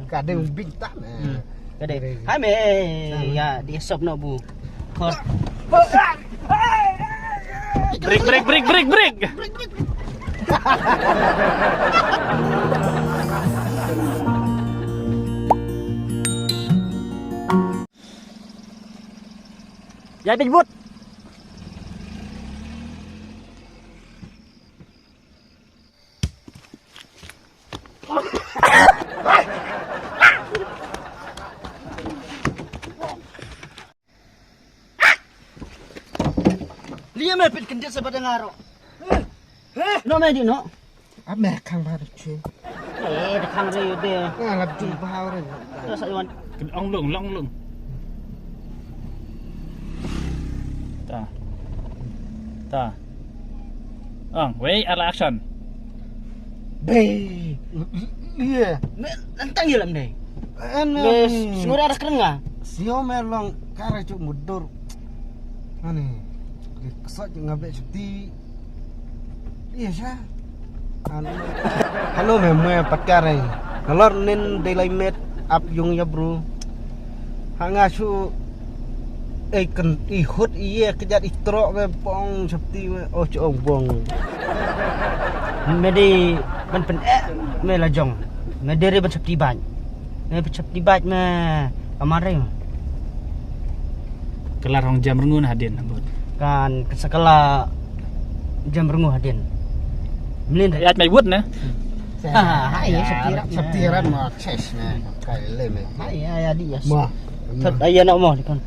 kadang bintang. Kadang. Hai me ya dia sop no bu. Kor. Break. Ya dijebut. Lihat me pit kendet sepada ngaro. No me di no. Apa kang baru cuy? Dekang re de. Ngalap jumpa orang. Terus ayuan. Long lung. Ta. Wait, action. Be. Iya. Nantang ya lam deh. Ane. Singgur ada kerenga. Sio melong kare cuk mundur. Ane. Kesat ngabe seperti iya sah. Halo memang pakare. Ngalor nin daylight met up yung ya bro. Hanga su kan ihut iya kejat itrok me pong seperti oh cong bong. Medi ban pen me lajong. Mederi ban seperti ban. Me seperti ban me kemarin. Kelar hong jam rengun hadin abot. Kan sekala jam rengu hadin. Melin Ya mai wut na. Hai septiran mah ces na kai le me. Hai ya dia. Mah. Thật aya nak mau kan.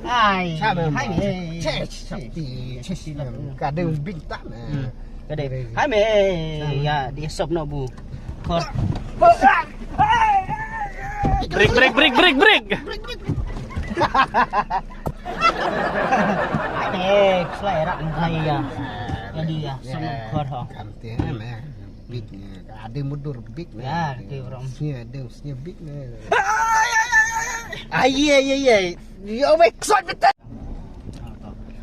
Hai. Hai. Ces seperti ces kadang bintang. Kadang. Hai me ya dia sop no bu. Kor. Break. Selera hai ya. Jadi ya sama kor ho. Kanti me. Big ada mundur big Ya, itu orang. Sia ada sia big me. Iya. Yo me sot betul.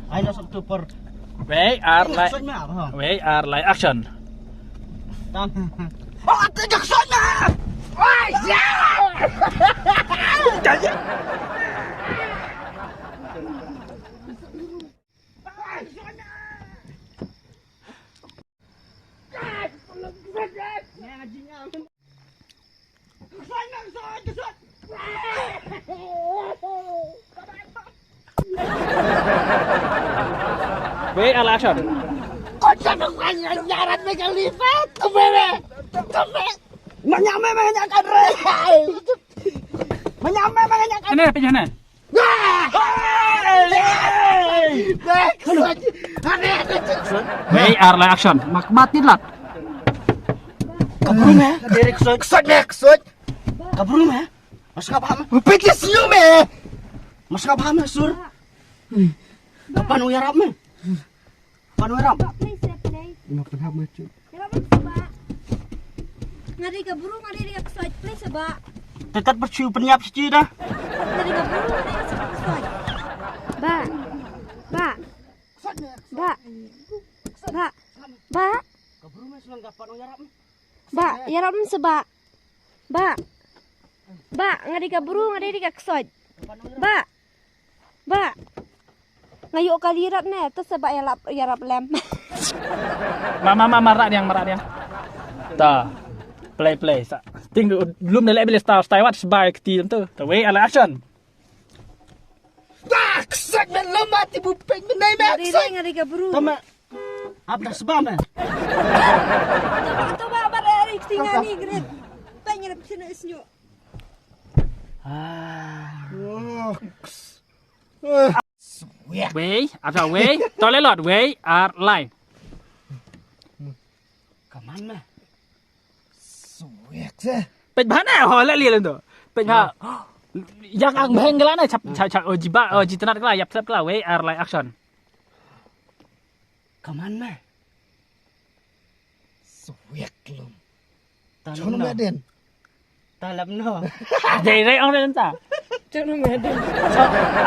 Ai no sop tu por. Wait, action. Tam. Oh, tidak sotnya. Wah, ya. Jadi. Wait, action. Kau jangan nyarat megang lipat, kemana? Menyamai menyanyikan rehai. Menyamai menyanyikan. Ini apa jalan? Wait, action. Mak mati lah. Kabrum ya? Derek kesot. Kabrum ya? Mas nggak paham? Pikir siu me. Mas nggak paham sur? Kapan uyarap me? Kapan uyarap? Please, play. Ino pernah macam. Ngari ka buru, ngari ka kesuai. Please, ba. Tetap bersiu penyiap seci dah. Ngari ka buru, ngari ka kesuai. Ba. Kabrum ya sulang kapan uyarap me? Ba, yarap mo sa ba. Ba, ngari ka buru, ngari ka kesuai. Ba. Ngayo ka lirap na, to sa ba yarap lem. Mama marah dia. Ta. Play. Tinggal belum dah boleh style wat sebaik ti tu. Wait, action. Kesat me lemah tibu peng menai me. Ngari ka buru. Tama. Apa sebab me? To ba Erik tingani gret. Pengen sini isnyo. Wait, after wait, toilet wait, line. Kaman me? Suek sah. เป็นบ้านไหนหอละเรียนเลยตัวเป็นบ้ายังอังแพงกันแล้วนะชับจิบะจิตนาก็ยับซับก็เว้ยอะไรแอคชั่น Kaman me? Suek lum. Tanam Chon no. meden. Talam no. เดี๋ยวได้เอาเลยนั่นจ้ะ Jangan ngadi.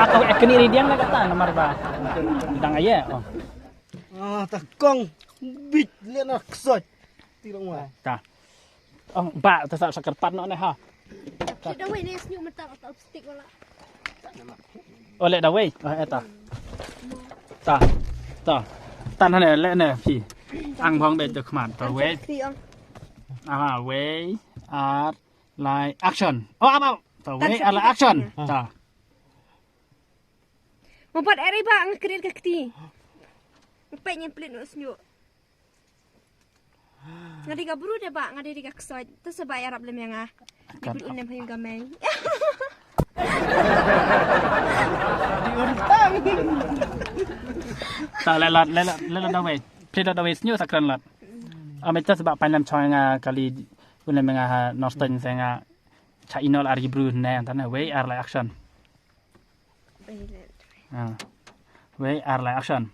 atau ekni ridiang lah kata nomor ba bidang aja oh takong bit lihat nak kesot. Tidak mau. Ta. Ong ba ta sa kerpat no ne ha. Kita wei ni senyum mata atau stick wala. Oleh dah wei. Eta. Ta. Ta. Tan ne le ne pi. Ang phong beจะขมาต wei. Tiang. Wei art like action. Oh apa? Ta wei art like action. Ta. Membuat eri ba ang kredit ka kti. Pengen pelit no senyum. Ngadi ka buru de ba ngadi ka ksoi. Tu sebab Arab lem yang ah. Di unem hayung gameng. Ta le dah wei. Pelit dah wei senyum sakran lat. Ameta sebab panam choy nga kali unem nga nostalgia senga cha inol ari bru ne antana wei art like action. Wei art like action.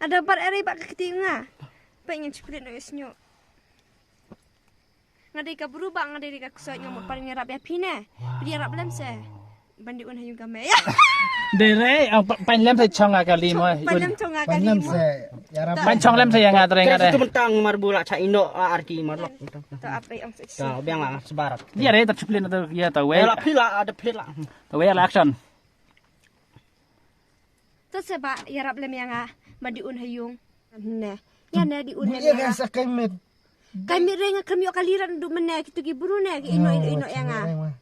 Ada bar eri ba ka kti nga. Pengen pelit no senyum. Ngadi ka buru ba ngadi ka ksoi nyomot paling Arab ya pine. Dia Arab lem se. Bandi un hayung gameng. Dere ang panlem sa chong kali mo. Panam chonga kali. Panam se. Ya Pan chong lem sa yang atare nga Itu de. mentang marbula cha ino arki marlok. Tu apa yang seksi. Ta biang lah sebarat. Dia re ta chuplin ta ya ta wei. Lah pila ada pila. Ta wei action. Tu sebab Arab lem yang ah bandi un hayung. Ne. Ya ne di un Dia ne. kan sakai met. Kami renga kami kaliran du mene kitu ki buru ne ki ino yang ah.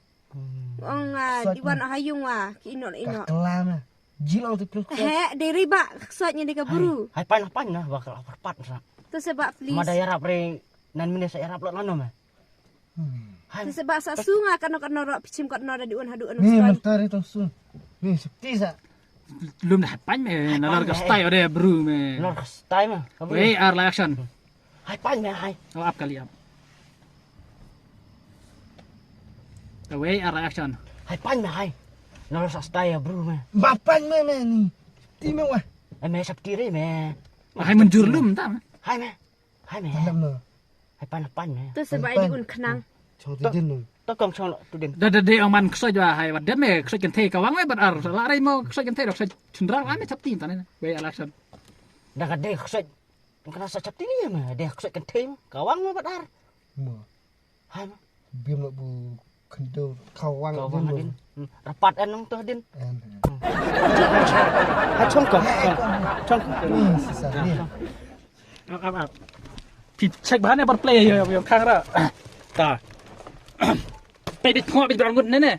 Ong diwan hayung wa ki ino. Kelana. Jilang tu pun. He dari ba ksotnya di buru. Hai pan nah bakal perpat sa. Tu sebab please. Mada yarap re nan mine sa yarap lot lano mah. Tu sebab sa sunga kan ro pichim kan no di un hadu anu Ni skoi. mentari tu sun. Ni sekti sa. Lum dah pan me na lar ka style de bru me. Nor style mah. Wei art like action. Hai pan mah hai. Oh up kali up. Ta wei art like action. Hai pan mah hai. Nor sa style bro mah. Bapan mana ni? Ti mewah. Me sap tiri me. Hai menjur lum ta. Hai mah. Hai mah. Dalam no. Hai pan mah. Tu sebab di un kenang. Chau tu din no. To kong chong tu din. Da de ang man ksoi jwa hai wat de me ksoi kan te ka wang me bat ar la re mo ksoi kan te dok sa chundrang ame chap tin ta ne. Wei art like action. Dah ka deh ksoi. Kena sa chap tiri mah. Deh ksoi kan tem. Kawang mah badar. Mo. Hai mah. Biam nak bu kendo kawang Kawang din. Rapat anong tu din. And. Hai chong kong. Chong. Ni sisa ni. Up. Pi check bahan bar play yo khang ra. Ta. Pe dit kho bi dang ngut ne ne.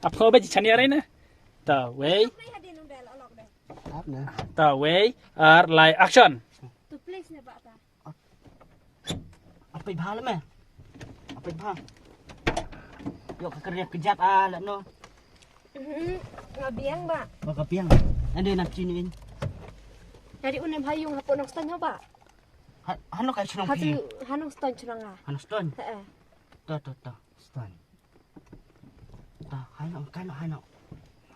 Ap kho be chani are ne. Ta wei. Apa na? Ta wei art like action. Tu place ne ba ta. Apa ibah lah meh? Apa ibah? Yo kerja kejat lah no. Ngabiang ba. Baka piang. Ande nak cinin. Dari unem hayung hapon ng stonyo ba. Hano kay sunong Hatu pi. hanong ston chunanga. Hano stone. Heeh. Ta. Stan. Ta hano.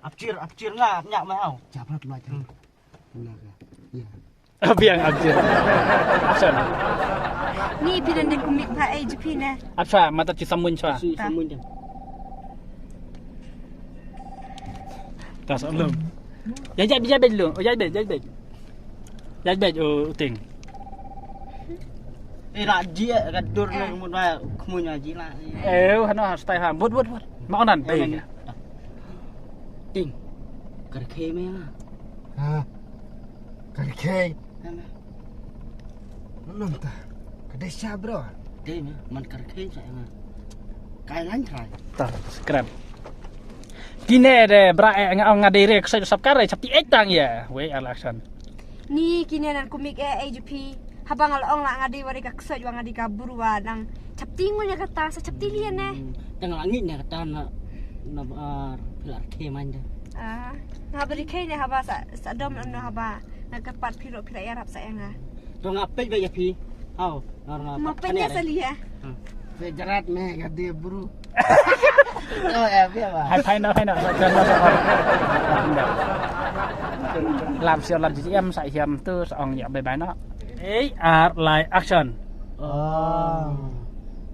Apcir nga nyak mau. Siapa nak buat ni? Benar ke? Ya. Biang abjir. Action. Ni pidan de kumik pa ai jupi ne. Apsa mata ci samun chwa. Su samun jam. Tas lum. Ya be lu. Oh ya be. Ya be oh ting. Raji gadur na mun wa kumunya ji lah. Hano style ha. Bot. Mau nan be. Ting. Kerke me lah. Ha. Kaki. Mana ta? Kedai siapa bro? Ting man kerke sa nga. Kai lan trai. Ta scrap. Kine de bra ngadere ksai sapkare chapti etang ya. Wei action. Ni kinenan kumik ai jupi. Habang along la ngadi wari ka ksoj wa ngadi ka buruwa nang chaptingun ya kata sa chaptilian ne. Tengah langit ne kata na pilar ke manja. Habari kay ne haba sa dom ano haba nagkapat pilo pila yarap sa nga. To ngapel ba ya pi? Aw, narna. Mapanya sa liya. Sejarat meh gade buru. Oh, ya ba. Hai phai na kan na sa. Làm siêu làm gì em sai hiểm tư ong nhẹ bài nó. Art like action.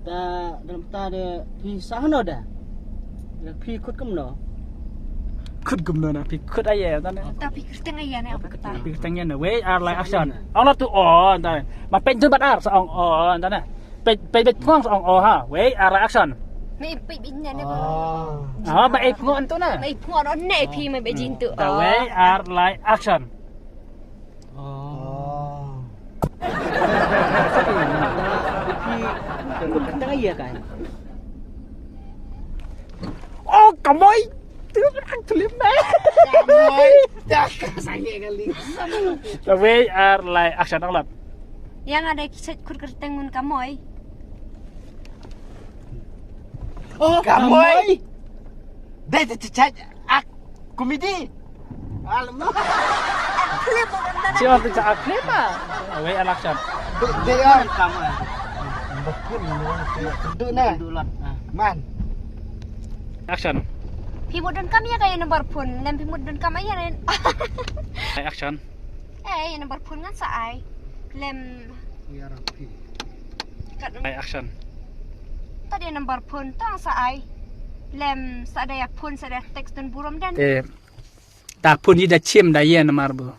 Ta dalam ta de pi sahno dah. Ya pi kut kem no. khut gum no na pi khut ai ya tan Tapi kerteng aja nih apa kata. pi tengnya na we are like action ong la tu o tan ma pen tu bat ar sa ong o tan na pe phong sa ong o ha we are like action Mày bị nhá nè. ba e phong tu na Mày phua nó nè phi mày bị jin tu. the way are like action Kita kan iya kan. oh kamoy tu ang tulim na the way are like action ong la Yang ada kisah kur kertengun kamoy. Kamoy. Dai cecaj komedi. Alamak. siapa tu cak klima we are action Dia Kamoy. bakun duduk na. Dulot. Man. action Phi một đơn kami ya kayak nomor pun. Lem phi một đơn kami ya nen. like action Nomor pun kan saai. Lem Ya Rabbi. like action tadi nomor pun tang saai. Lem sadaya pun sadaya teks dan buram dan. ta pun ni da chim da yen mar bu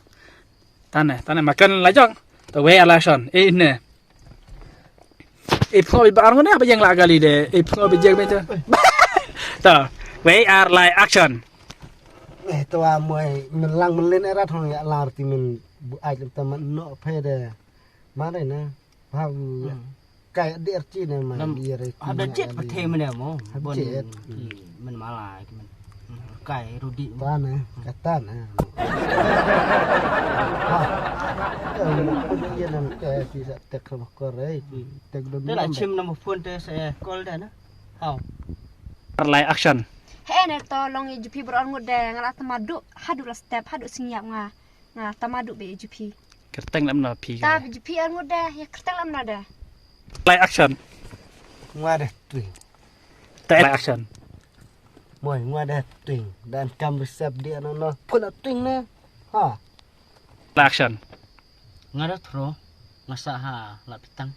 tan makan la jong the way are action ne phô bị barang ni apa yang la gali de phô bị jeng betul ta way are like action Tua mui melang melin erat hong ya lar ti min bu ai teman no pede. Mana na? Pau kayak DRC na mai dia re. Ada jet pete mana mo. Ada jet. Men malah men. Kai Rudi. Pana kata na. Dia nan ke bisa tek sama kore tek do. Đây là chim number phone te saya call dah na. How? are like action Ene tolong ya jupi beron ngode ngala tamadu hadu la step hadu singyap nga tamadu be jupi. kerteng lam na pi Ta jupi an ngode ya kerteng lam nada. like action Ngade tu. like action Mui ngade tu dan kam resep dia no pula tu na. Ha. like action Ngada thro. Ngasa ha la pitang.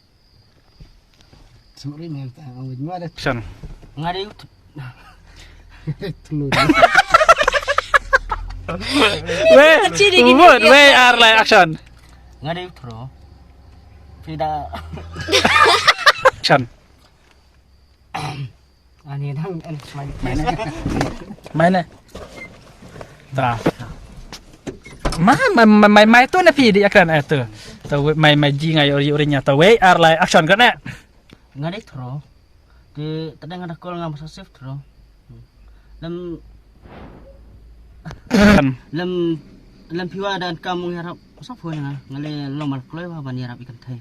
Suri ni ta ngade action Ngada tu. way are like action ngada thro. Tidak action ani dang en smile. mana ta mai tu na pi di akan tu ta mai ji ngai orinya ta way are like action kan na Ngada thro. Di tadang ada call ngam sasif thro. Lem piwa dan kamu harap sapa ngale lomal kloi wa ban harap ikan thai.